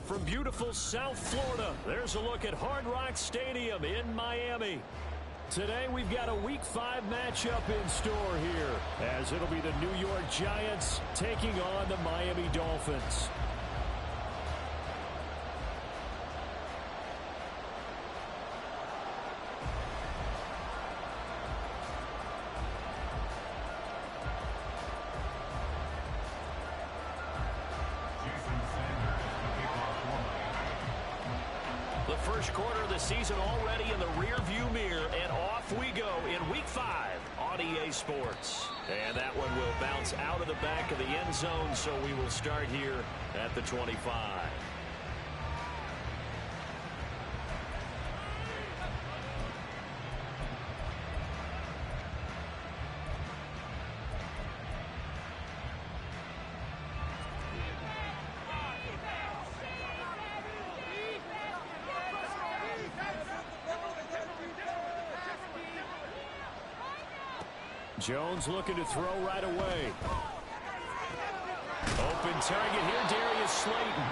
from beautiful South Florida, there's a look at Hard Rock Stadium in Miami. Today we've got a Week 5 matchup in store here, as it'll be the New York Giants taking on the Miami Dolphins. The first quarter of the season already in the rearview mirror, and off we go in Week 5 on EA Sports. And that one will bounce out of the back of the end zone, so we will start here at the 25. Jones looking to throw right away. Open target here, Darius Slayton.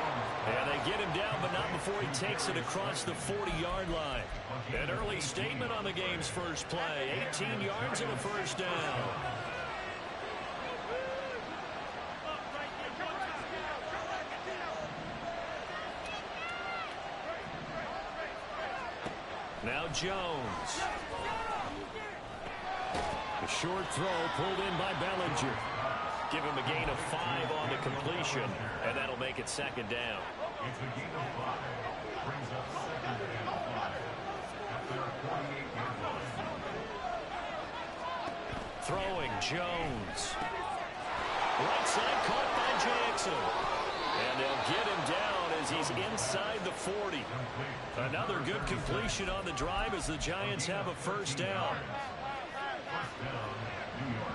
And they get him down, but not before he takes it across the 40-yard line. An early statement on the game's first play. 18 yards and a first down. Now Jones. A short throw pulled in by Bellinger. Give him a gain of 5 on the completion, and that'll make it second down. It's a gain of 5. Brings up second and 5 at their 48-yard line. Throwing Jones. Right side caught by Jackson. And they'll get him down as he's inside the 40. Another good completion on the drive as the Giants have a first down. First down, New York.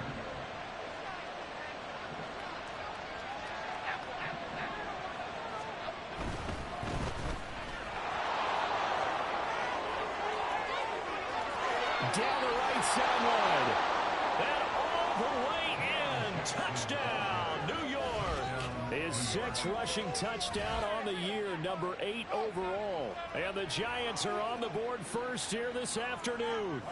Down the right sideline. And all the way in. Touchdown, New York. His 6th rushing touchdown on the year, number 8 overall. And the Giants are on the board first here this afternoon.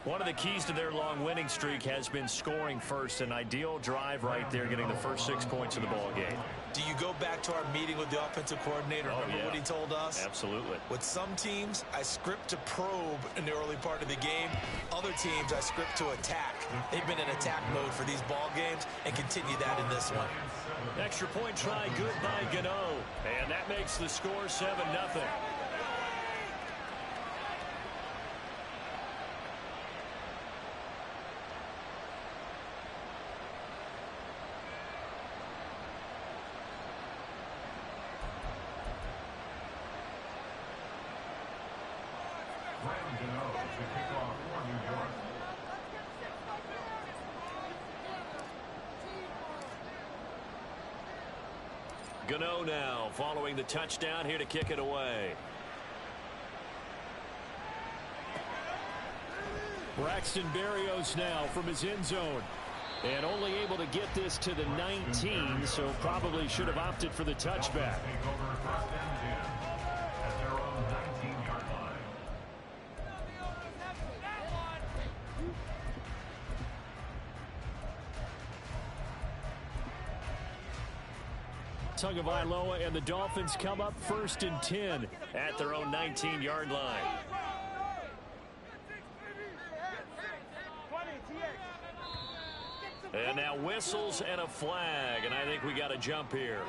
One of the keys to their long winning streak has been scoring first. An ideal drive right there, getting the first 6 points of the ball game. Do you go back to our meeting with the offensive coordinator? Remember what he told us? Absolutely. With some teams, I script to probe in the early part of the game. Other teams, I script to attack. They've been in attack mode for these ball games and continue that in this one. Extra point try, good by Gano. And that makes the score 7-0. Gano now following the touchdown here to kick it away. Braxton Berrios now from his end zone. And only able to get this to the 19, so probably should have opted for the touchback. Take over first and 10 at their own 19-yard line. Tagovailoa and the Dolphins come up 1st and 10 at their own 19-yard line. And now whistles and a flag, and I think we got to jump here.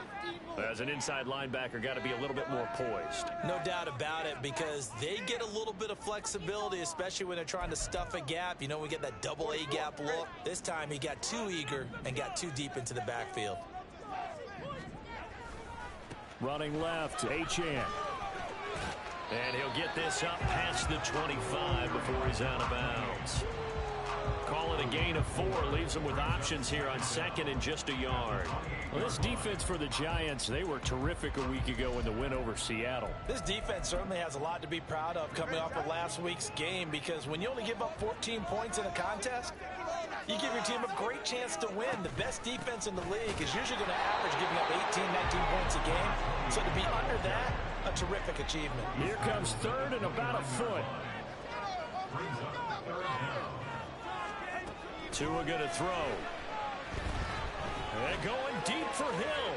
As an inside linebacker, got to be a little bit more poised. No doubt about it, because they get a little bit of flexibility, especially when they're trying to stuff a gap. You know, we get that double A gap look. This time he got too eager and got too deep into the backfield. Running left, Achane. And he'll get this up past the 25 before he's out of bounds. Call it a gain of 4, leaves him with options here on 2nd and just a yard. Well, this defense for the Giants, they were terrific a week ago in the win over Seattle. This defense certainly has a lot to be proud of coming off of last week's game, because when you only give up 14 points in a contest, You give your team a great chance to win. The best defense in the league is usually going to average giving up 18, 19 points a game. So to be under that, a terrific achievement. Here comes third and about a foot. Tua going to throw. And going deep for Hill.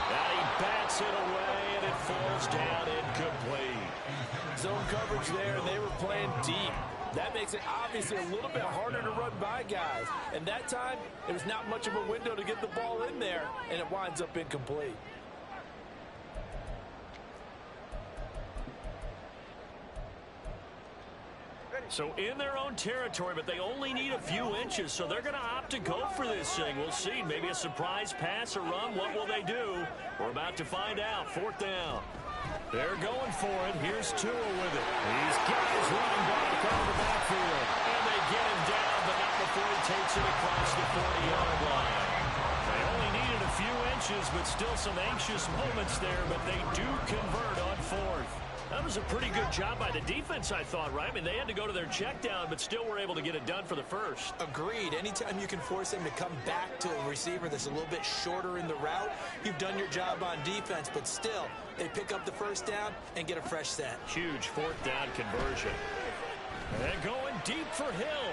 And he bats it away, and it falls down incomplete. Zone coverage there, and they were playing deep. That makes it obviously a little bit harder to run by guys. And that time, it was not much of a window to get the ball in there, and it winds up incomplete. So in their own territory, but they only need a few inches, so they're going to opt to go for this thing. We'll see. Maybe a surprise pass or run. What will they do? We're about to find out. Fourth down. They're going for it. Here's Tua with it. He's got his running back out of the backfield. And they get him down, but not before he takes it across the 40-yard line. They only needed a few inches, but still some anxious moments there, but they do convert on fourth. That was a pretty good job by the defense, I thought, right? I mean, they had to go to their check down, but still were able to get it done for the first. Agreed. Anytime you can force them to come back to a receiver that's a little bit shorter in the route, you've done your job on defense, but still, they pick up the first down and get a fresh set. Huge fourth down conversion. And going deep for Hill.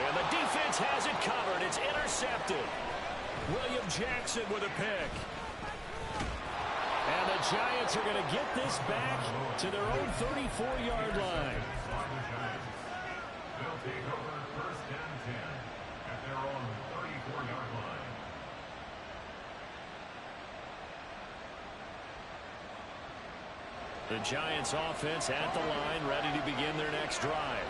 And the defense has it covered. It's intercepted. William Jackson with a pick. And the Giants are going to get this back to their own 34-yard line. They'll take over first and 10 at their own 34-yard line. The Giants offense at the line, ready to begin their next drive.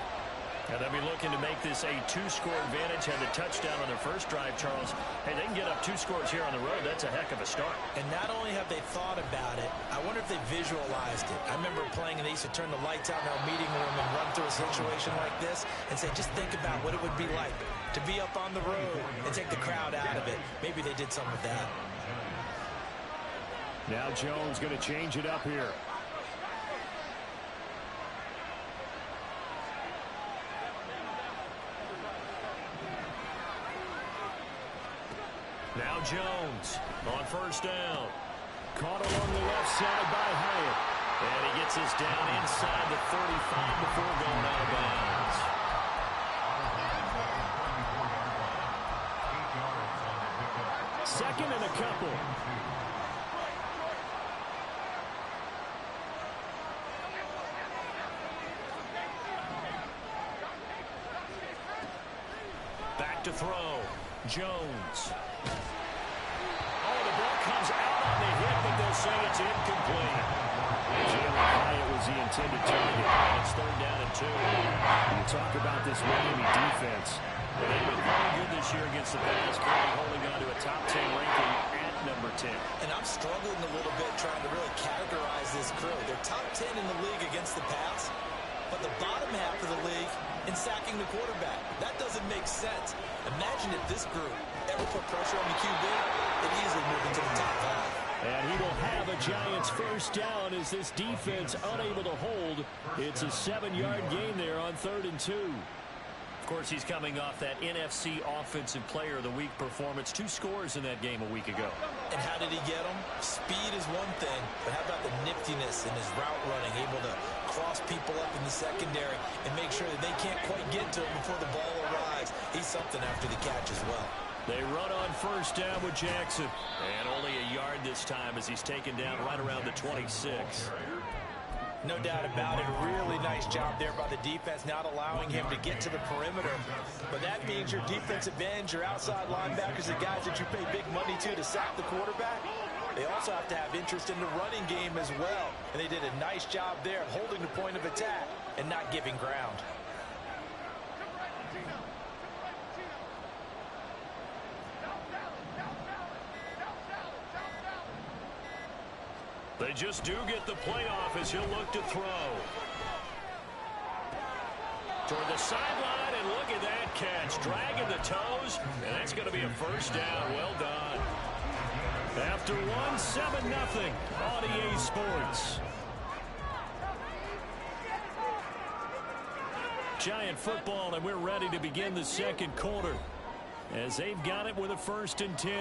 And they'll be looking to make this a two-score advantage. Had the touchdown on their first drive, Charles. Hey, they can get up 2 scores here on the road. That's a heck of a start. And not only have they thought about it, I wonder if they visualized it. I remember playing, and they used to turn the lights out in our meeting room and run through a situation like this and say, just think about what it would be like to be up on the road and take the crowd out of it. Maybe they did something with that. Now Jones going to change it up here. Now Jones on first down. Caught along the left side by Hyatt. And he gets us down inside the 35 before going out of bounds. Second and a couple. Back to throw. Jones. Oh, the ball comes out on the hit, but they'll say it's incomplete. Jalen Hyatt was the intended target. It's third down and 2. You talk about this Miami defense. Well, they've been very good this year against the pass, currently holding on to a top 10 ranking at number 10. And I'm struggling a little bit trying to really categorize this crew. They're top 10 in the league against the pass, but the bottom half of the league in sacking the quarterback. That doesn't make sense. Imagine if this group ever put pressure on the QB, they'd easily move into the top 5. And he will have a Giants first down as this defense unable to hold. It's a 7-yard gain there on 3rd and 2. Of course, he's coming off that NFC Offensive Player of the Week performance. 2 scores in that game a week ago. And how did he get them? Speed is one thing, but how about the niftiness in his route running, able to cross people up in the secondary and make sure that they can't quite get to him before the ball arrives. He's something after the catch as well. They run on first down with Jackson. And only a yard this time as he's taken down right around the 26. No doubt about it. A really nice job there by the defense, not allowing him to get to the perimeter. But that means your defensive ends, your outside linebackers, the guys that you pay big money to sack the quarterback, they also have to have interest in the running game as well. And they did a nice job there of holding the point of attack and not giving ground. They just do get the playoff as he'll look to throw. Toward the sideline, and look at that catch. Dragging the toes, and that's going to be a first down. Well done. After 1-7-0 on EA Sports. Giant football, and we're ready to begin the second quarter as they've got it with a 1st and 10.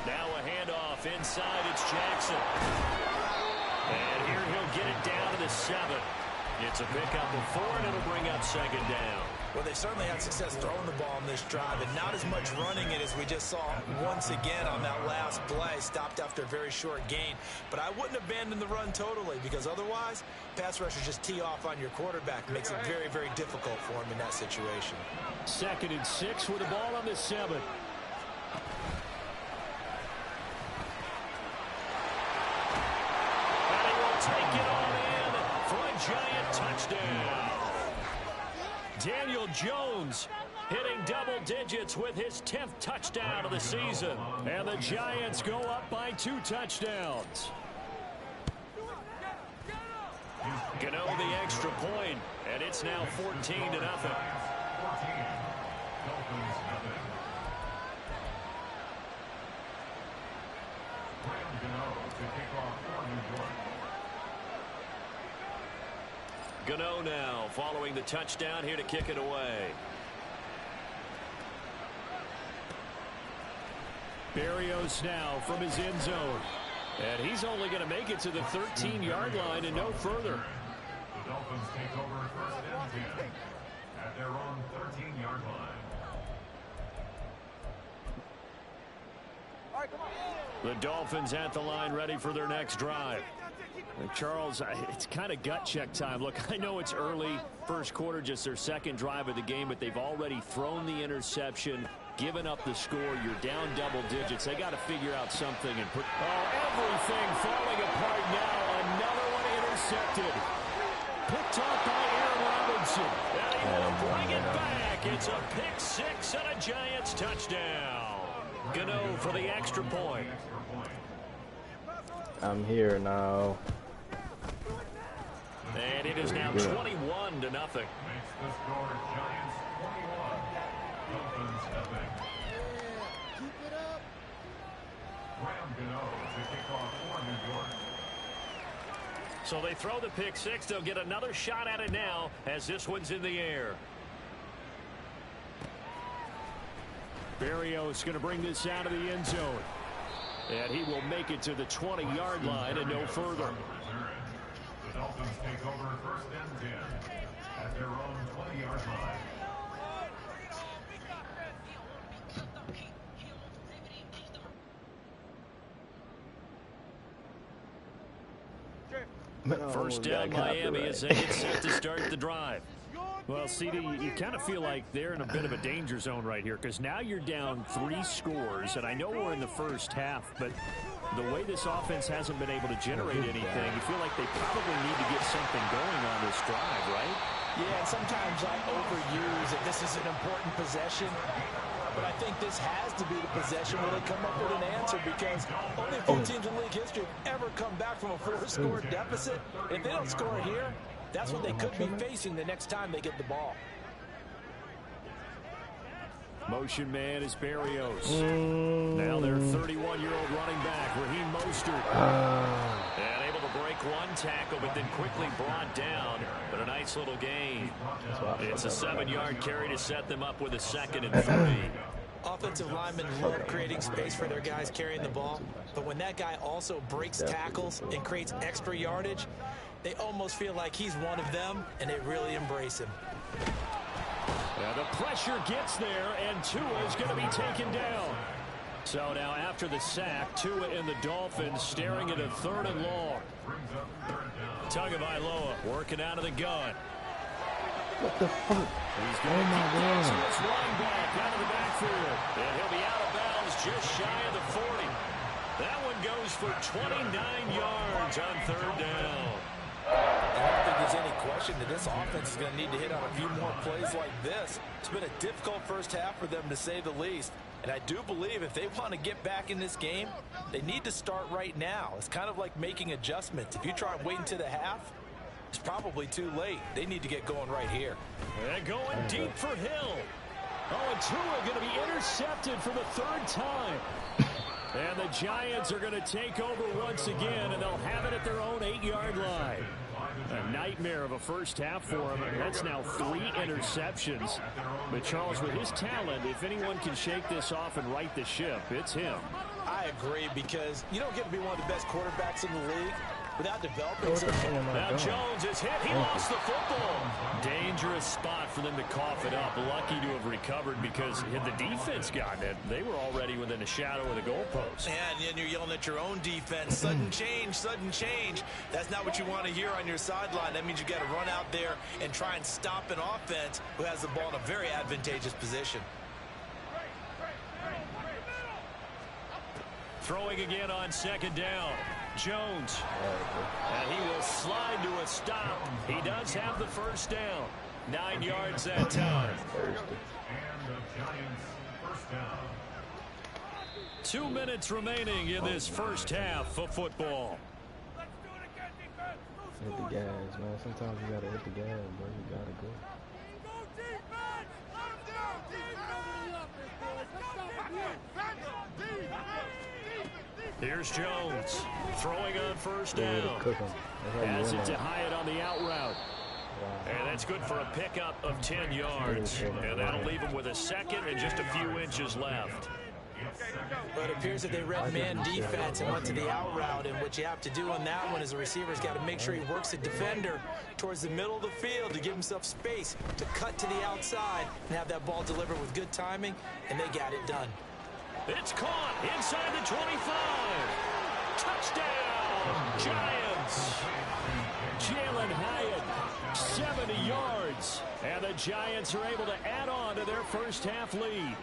Now a handoff inside. It's Jackson. And here he'll get it down to the 7. It's a pickup of 4, and it'll bring up 2nd down. Well, they certainly had success throwing the ball in this drive, and not as much running it as we just saw once again on that last play. Stopped after a very short gain. But I wouldn't abandon the run totally, because otherwise, pass rushers just tee off on your quarterback. It makes it very, very difficult for him in that situation. 2nd and 6 with the ball on the 7. Take it all in for a Giant touchdown. Daniel Jones hitting double digits with his 10th touchdown of the season. And the Giants go up by 2 touchdowns. Gano the extra point, and it's now 14-0. Gano now following the touchdown here to kick it away. Berrios now from his end zone. And he's only going to make it to the 13-yard line and no further. The Dolphins take over 1st and 10 at their own 13-yard line. The Dolphins at the line ready for their next drive. Charles, it's kind of gut check time. Look, I know it's early, first quarter, just their 2nd drive of the game, but they've already thrown the interception, given up the score. You're down double digits. They got to figure out something and put everything falling apart now. Another one intercepted. Picked off by Aaron Robinson. And he will bring it back. It's a pick 6 and a Giants touchdown. Gano for the extra point. I'm here now. And it is now 21-0. Makes the score Giants 21. Dolphins nothing. Keep it up. Graham Gano to kick off for New York. So they throw the pick 6. They'll get another shot at it now as this one's in the air. Berrios going to bring this out of the end zone. And he will make it to the 20-yard line and no further. The Dolphins take over 1st and 10 at their own 20-yard line. First down Miami as they get set to start the drive. Well, CD, you kind of feel like they're in a bit of a danger zone right here because now you're down 3 scores, and I know we're in the first half, but the way this offense hasn't been able to generate anything, you feel like they probably need to get something going on this drive, right? Yeah, and sometimes I overuse that this is an important possession, but I think this has to be the possession where they come up with an answer because only a few teams in league history have ever come back from a 4-score deficit. If they don't score here, that's what they could be facing the next time they get the ball. Motion man is Berrios. Now their 31-year-old running back, Raheem Mostert. And able to break one tackle, but then quickly brought down. But a nice little gain. It's a 7-yard carry to set them up with a 2nd and 3. Offensive linemen love creating space for their guys carrying the ball. But when that guy also breaks tackles and creates extra yardage, they almost feel like he's one of them, and they really embrace him. The pressure gets there, and Tua is going to be taken down. So now after the sack, Tua and the Dolphins staring at a 3rd and long. Tagovailoa working out of the gun. What the fuck? He's going to keep passing this running back out of the backfield. And he'll be out of bounds just shy of the 40. That one goes for 29 yards on 3rd down. I don't think there's any question that this offense is going to need to hit on a few more plays like this. It's been a difficult first half for them, to say the least. And I do believe if they want to get back in this game, they need to start right now. It's kind of like making adjustments. If you try and wait until the half, It's probably too late. They need to get going right here. And going deep for Hill. Oh, and Tua going to be intercepted for the third time. And the Giants are going to take over once again, and they'll have it at their own 8-yard line. A nightmare of a first half for him. That's now 3 interceptions. But Charles, with his talent, if anyone can shake this off and right the ship, it's him. I agree, because you don't get to be one of the best quarterbacks in the league without developing something. Now Jones is hit. He lost the football. Dangerous spot for them to cough it up. Lucky to have recovered, because had the defense gotten it, they were already within a shadow of the goalpost. And then you're yelling at your own defense. Sudden change, sudden change. That's not what you want to hear on your sideline. That means you got to run out there and try and stop an offense who has the ball in a very advantageous position. Throwing again on second down. Jones. And he will slide to a stop. He does have the first down. 9 yards that time. And the Giants first down. 2 minutes remaining in this first half of football. Hit the gas, man. Sometimes you gotta hit the gas, bro. You gotta go. Here's Jones throwing on first down. Has it to Hyatt on the out route. And that's good for a pickup of 10 yards. And that'll leave him with a second and just a few inches left. But it appears that they read man defense and went to the out route. And what you have to do on that one is the receiver's got to make sure he works the defender towards the middle of the field to give himself space to cut to the outside and have that ball delivered with good timing. And they got it done. It's caught inside the 25. Touchdown, Giants. Jalen Hyatt, 70 yards. And the Giants are able to add on to their first half lead.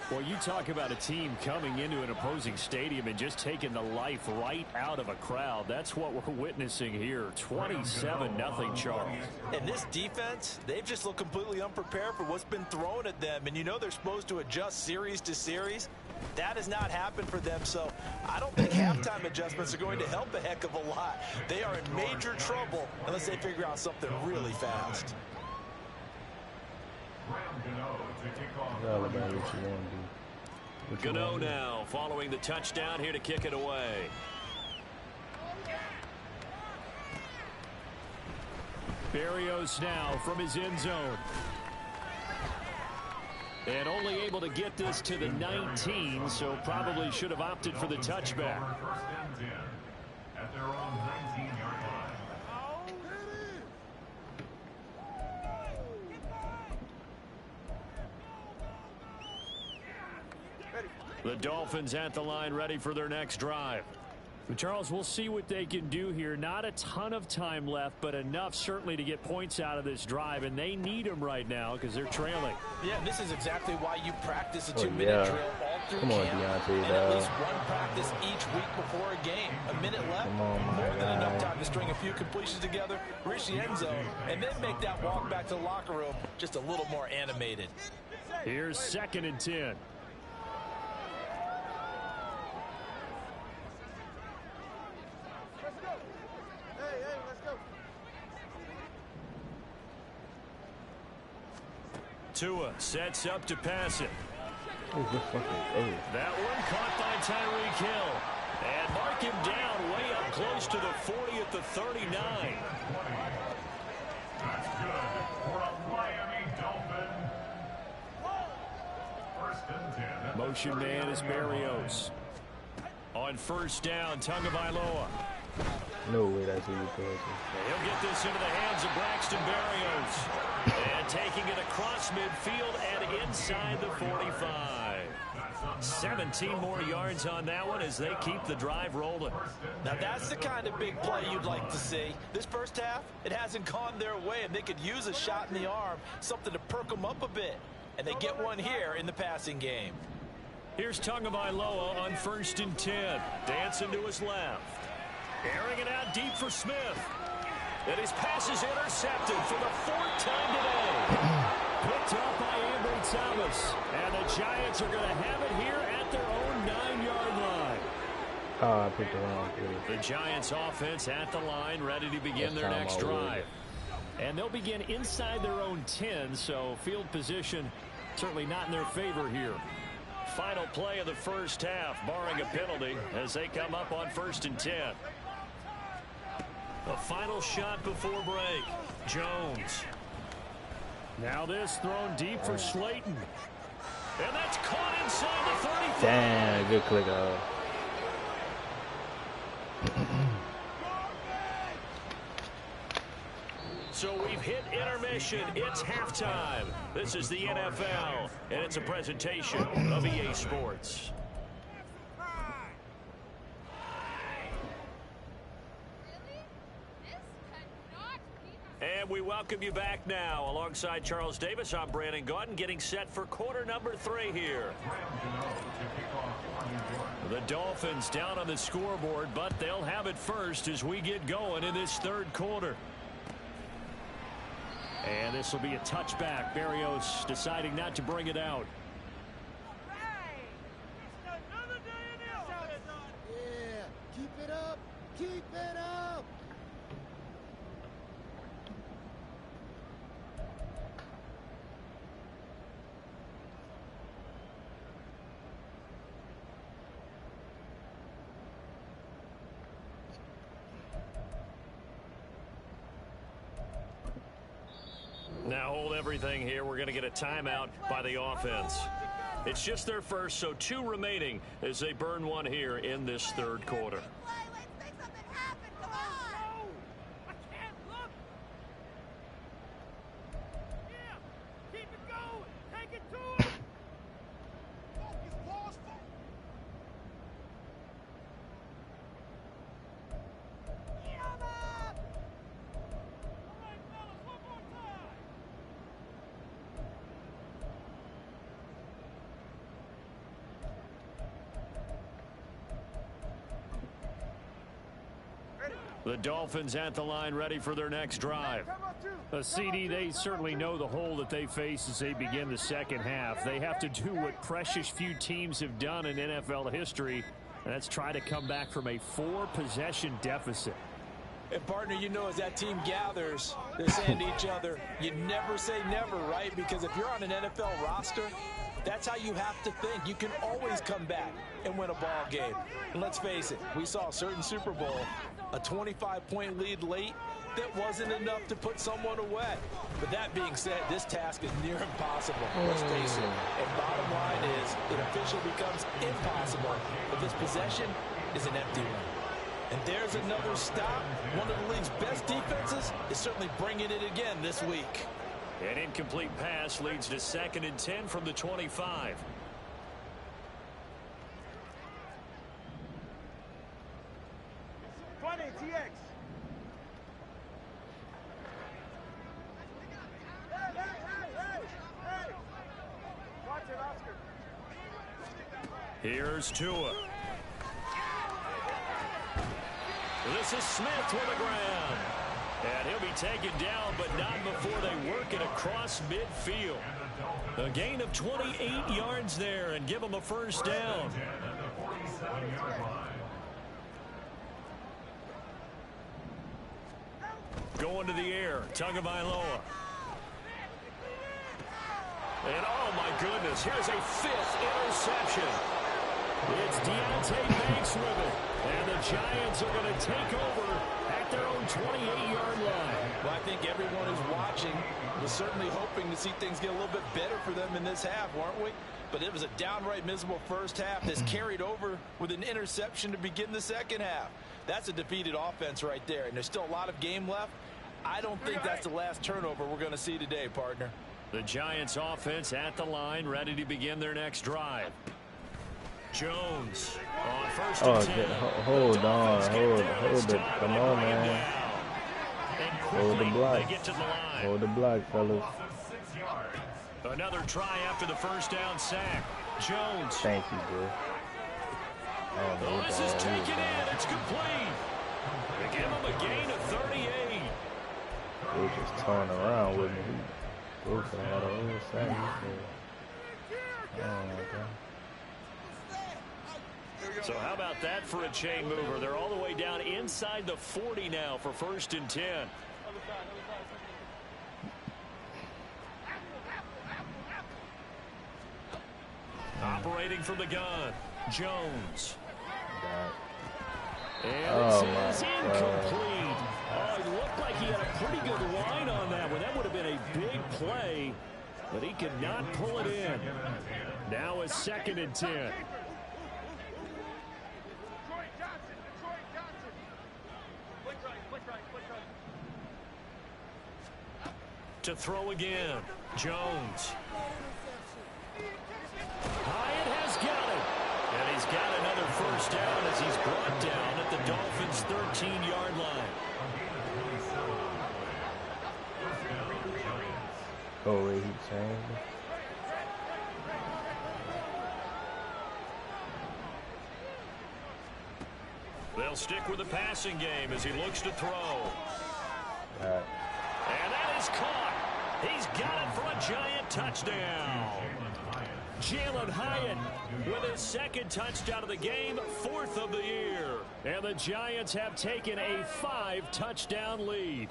Well, you talk about a team coming into an opposing stadium and just taking the life right out of a crowd. That's what we're witnessing here. 27-0 Charles. And this defense, they've just looked completely unprepared for what's been thrown at them. And you know they're supposed to adjust series to series. That has not happened for them. So I don't think halftime adjustments are going to help a heck of a lot. They are in major trouble unless they figure out something really fast. Gano now following the touchdown here to kick it away. Berrios now from his end zone. And only able to get this to the 19, so probably should have opted for the touchback. First and 10 at their own 19-yard line. The Dolphins at the line, ready for their next drive. Charles, we'll see what they can do here. Not a ton of time left, but enough certainly to get points out of this drive, and they need them right now because they're trailing. Yeah, this is exactly why you practice a 2-minute drill all through camp, and at least one practice each week before a game. A minute left, more than enough time to string a few completions together, reach the end zone, and then make that walk back to the locker room just a little more animated. Here's 2nd and 10. Tua sets up to pass it. That one caught by Tyreek Hill. And mark him down way up close to the 40 at the 39. That's good for a Miami Dolphin. First and 10. Motion man is Berrios. On first down, Tagovailoa. No way that's who you put it. He'll get this into the hands of Braxton Berrios. And taking it across midfield and inside the 45. 17 more yards on that one as they keep the drive rolling. Now that's the kind of big play you'd like to see. This first half, it hasn't gone their way, and they could use a shot in the arm, something to perk them up a bit. And they get one here in the passing game. Here's Tagovailoa on 1st and 10. Dancing to his left. Airing it out deep for Smith. And his pass is intercepted for the 4th time today. Picked up by Ambry Thomas. And the Giants are going to have it here at their own 9-yard line. Oh, I picked the wrong play. The Giants offense at the line, ready to begin their next drive. And they'll begin inside their own 10, so field position certainly not in their favor here. Final play of the first half, barring a penalty, as they come up on 1st and 10. The final shot before break. Jones. Now this thrown deep for Slayton. And that's caught inside the 35. Damn, good click out. So we've hit intermission. It's halftime. This is the NFL, and it's a presentation of EA Sports. And we welcome you back now. Alongside Charles Davis, I'm Brandon Gaudin, getting set for quarter number 3 here. The Dolphins down on the scoreboard, but they'll have it first as we get going in this 3rd quarter. And this will be a touchback. Berrios deciding not to bring it out. Yeah, keep it up. Keep it up. Now hold everything here. We're going to get a timeout by the offense. It's just their first, so 2 remaining as they burn one here in this 3rd quarter. Let's make something happen. Come on. I can't look. Yeah, keep it going. Take it to him. Focus, pause, focus. Yeah, man. All right, fellas, one more time. The Dolphins at the line, ready for their next drive. A CD, they certainly know the hole that they face as they begin the 2nd half. They have to do what precious few teams have done in NFL history, and that's try to come back from a 4-possession deficit. And partner, you know, as that team gathers, they're saying to each other, you never say never, right? Because if you're on an NFL roster, that's how you have to think. You can always come back and win a ball game. And let's face it, we saw a certain Super Bowl, a 25-point lead late, that wasn't enough to put someone away. But that being said, this task is near impossible. Let's face it. And bottom line is, it officially becomes impossible if this possession is an empty one. And there's another stop. One of the league's best defenses is certainly bringing it again this week. An incomplete pass leads to 2nd and 10 from the 25. Here's Tua. This is Smith with the ground. And he'll be taken down, but not before they work it across midfield. A gain of 28 yards there and give them a 1st down. Going to the air, Tagovailoa. And oh my goodness, here's a 5th interception. It's Deontay Banks with it. And the Giants are going to take over at their own 28-yard line. Well, I think everyone who's watching was certainly hoping to see things get a little bit better for them in this half, weren't we? But it was a downright miserable first half that's carried over with an interception to begin the 2nd half. That's a defeated offense right there, and there's still a lot of game left. I don't think that's the last turnover we're going to see today, partner. The Giants offense at the line, ready to begin their next drive. Jones on 1st and 10. Hold on, hold it. Come on, man. Hold the block. Hold the block, fellas. Another try after the 1st down sack. Jones. Thank you, bro. Oh, this is taken in. It's complete. They give him a gain of 38. They were just toying around with me. Wilson had a whole sack. Oh, my God. So how about that for a chain mover? They're all the way down inside the 40 now for 1st and 10. Operating from the gun, Jones. And it is incomplete. Oh, it looked like he had a pretty good line on that one. That would have been a big play, but he could not pull it in. Now a 2nd and 10. To throw again, Jones. Hyatt has got it. And he's got another 1st down as he's brought down at the Dolphins' 13-yard line. Oh, wait, he changed. They'll stick with the passing game as he looks to throw. And that is caught. He's got it for a giant touchdown. Jalen Hyatt with his 2nd touchdown of the game, 4th of the year. And the Giants have taken a 5-touchdown lead.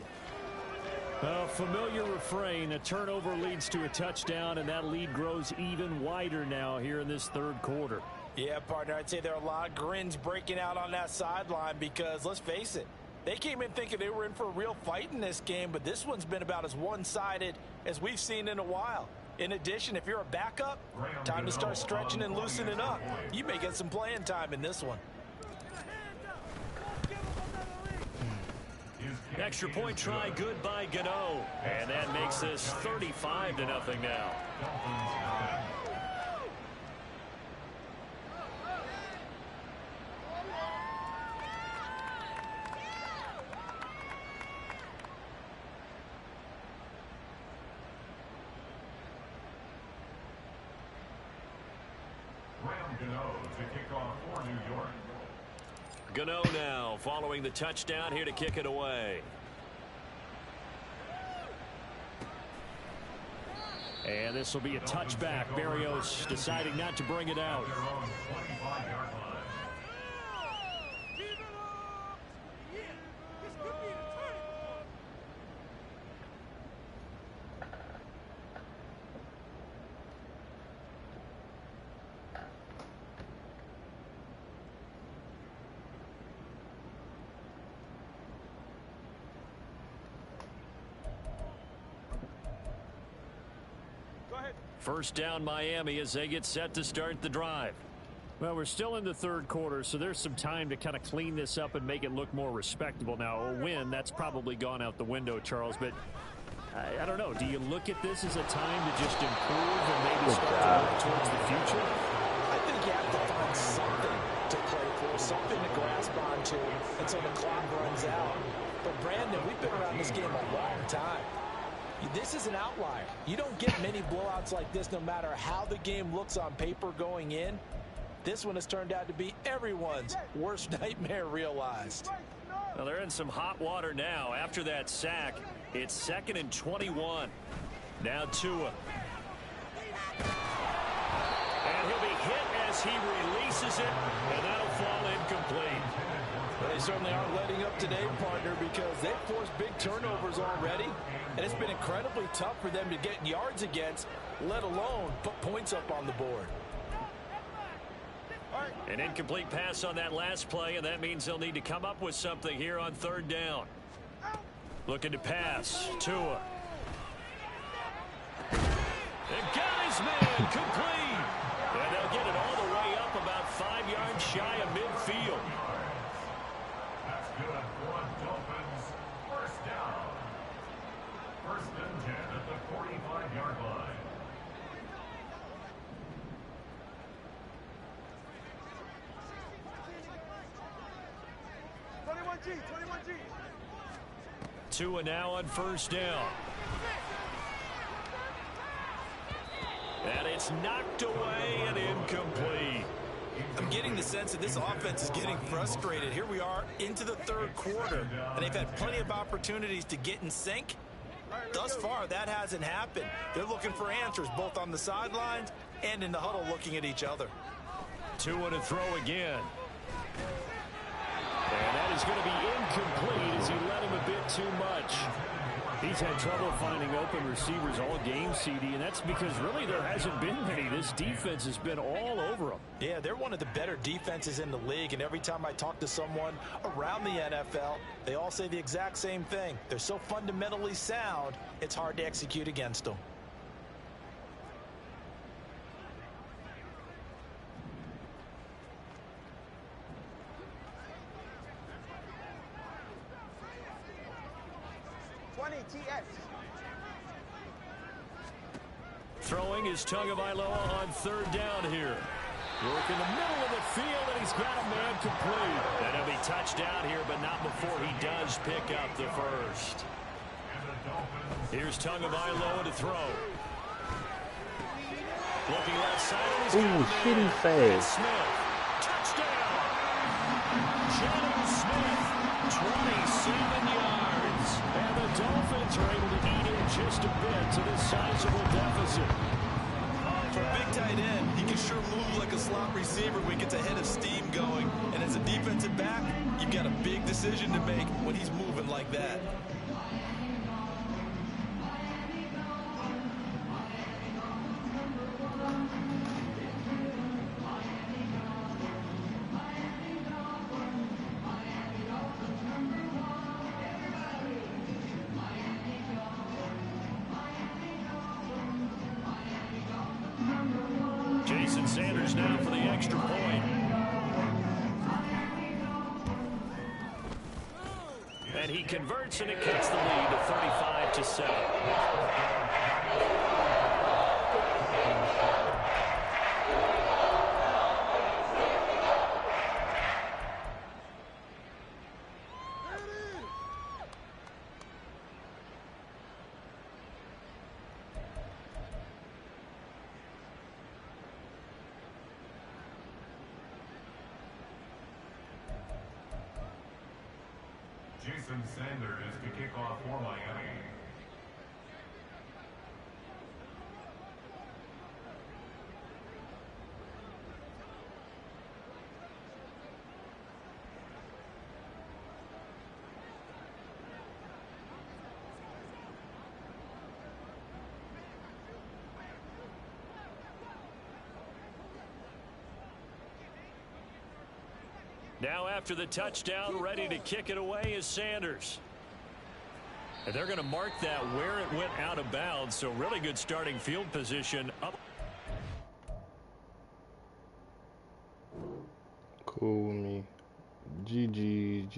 A familiar refrain, a turnover leads to a touchdown, and that lead grows even wider now here in this 3rd quarter. Yeah, partner, I'd say there are a lot of grins breaking out on that sideline because, let's face it, they came in thinking they were in for a real fight in this game, but this one's been about as one-sided as we've seen in a while. In addition, if you're a backup, time to start stretching and loosening up. You may get some playing time in this one. Extra point try, good by Gano. And that makes this 35-0 now. Gano now following the touchdown here to kick it away. And this will be a touchback. Barrios deciding not to bring it out. First down Miami as they get set to start the drive. Well, we're still in the 3rd quarter, so there's some time to kind of clean this up and make it look more respectable. Now, a win, that's probably gone out the window, Charles, but I don't know. Do you look at this as a time to just improve and maybe start to look towards the future? I think you have to find something to play for, something to grasp onto until the clock runs out. But, Brandon, we've been around this game a long time. This is an outlier. You don't get many blowouts like this no matter how the game looks on paper going in. This one has turned out to be everyone's worst nightmare realized. Well, they're in some hot water now. After that sack, it's 2nd and 21. Now Tua. And he'll be hit as he releases it, and that'll fall incomplete. They certainly aren't letting up today, partner, because they've forced big turnovers already, and it's been incredibly tough for them to get yards against, let alone put points up on the board. An incomplete pass on that last play, and that means they'll need to come up with something here on 3rd down. Looking to pass. Tua. And got his man complete. And they'll get it all the way up about 5 yards shy of midfield. That's good for Dolphins. First down. 1st and 10 at the 45-yard line. Tua now on 1st down. And it's knocked away and incomplete. I'm getting the sense that this offense is getting frustrated. Here we are into the 3rd quarter, and they've had plenty of opportunities to get in sync. Thus far, that hasn't happened. They're looking for answers both on the sidelines and in the huddle looking at each other. To throw again. And that is going to be incomplete as he let him a bit too much. He's had trouble finding open receivers all game, CD, and that's because really there hasn't been many. This defense has been all over them. Yeah, they're one of the better defenses in the league, and every time I talk to someone around the NFL, they all say the exact same thing. They're so fundamentally sound, it's hard to execute against them. Throwing is Tagovailoa on third down here. Work in the middle of the field, and he's got a man complete. That'll be touchdown here, but not before he does pick up the first. Here's Tagovailoa to throw. Looking left side. Ooh, shitty fast. Smith. Touchdown. Jalen Smith, 27 yards. And the Dolphins are able to eat in just a bit to this sizable deficit. For a big tight end, he can sure move like a slot receiver when he gets a head of steam going. And as a defensive back, you've got a big decision to make when he's moving like that. Sanders now for the extra point. And he converts, and it cuts the lead to 35-7. Jason Sanders to kick off for Miami. Now after the touchdown, ready to kick it away is Sanders. And they're going to mark that where it went out of bounds, so really good starting field position. Up. Cool with me. GG.